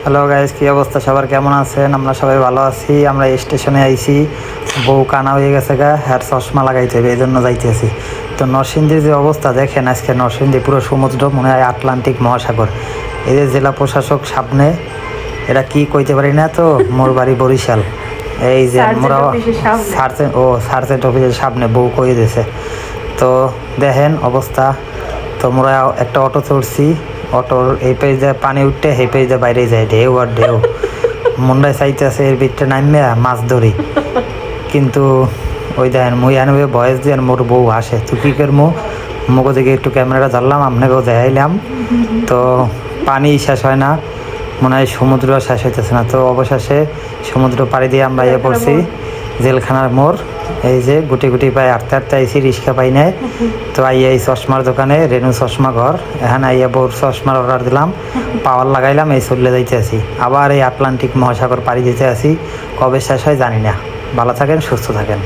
Hello guys, কি অবস্থা সবার, কেমন আছেন? আমরা সবাই ভালো আছি। আমরা স্টেশনে আইছি, বউ কানা হয়ে গেছে গা, হ্যার চশমা লাগাইতে হবে, এই জন্য যাইতেছি। তো নরসিংদীর যে অবস্থা দেখেন, আজকে নরসিংদী পুরো সমুদ্র, মনে হয় আটলান্টিক মহাসাগর। এই যে জেলা প্রশাসক সামনে, এটা কি কইতে পারি না, তো মোর বাড়ি বরিশাল। এই যে মোরা সার্জেন্ট অফিসের সামনে বউ কই দিয়েছে। তো দেখেন অবস্থা। তো মোরা একটা অটো চড়ছি, অটোর এই পেজে পানি উঠতে সেই পেজে বাইরে যায়, ঢেউ আর ঢেউ। মুন্ডায় চাইতেছে এর ভিতরে নামবে মাছ ধরি, কিন্তু ওই দেখেন মুই আনবে ভয়েস দিয়ে মোর বউ আসে, তুই কি করবো মুখো দিকে একটু ক্যামেরাটা ধরলাম, আপনাকেও দেখাইলাম। তো পানি শেষ হয় না, মনে হয় সমুদ্র শেষ হইতেছে না। তো অবশেষে সমুদ্র পাড়ি দিয়ে আমরা ইয়ে পড়ছি জেলখানার মোড়। এই যে গুটি গুটি পায়ে হাঁটতে হাঁটতে আইসি, রিক্সা পাই নাই। তো আইয়া এই চশমার দোকানে, রেনু চশমা ঘর, এখানে আইয়া বউর চশমার অর্ডার দিলাম, পাওয়ার লাগাইলাম, এই চলে যাইতে আসি। আবার এই আটলান্টিক মহাসাগর পাড়ি দিতে আসি, কবে শেষ হয় জানি না। ভালো থাকেন, সুস্থ থাকেন।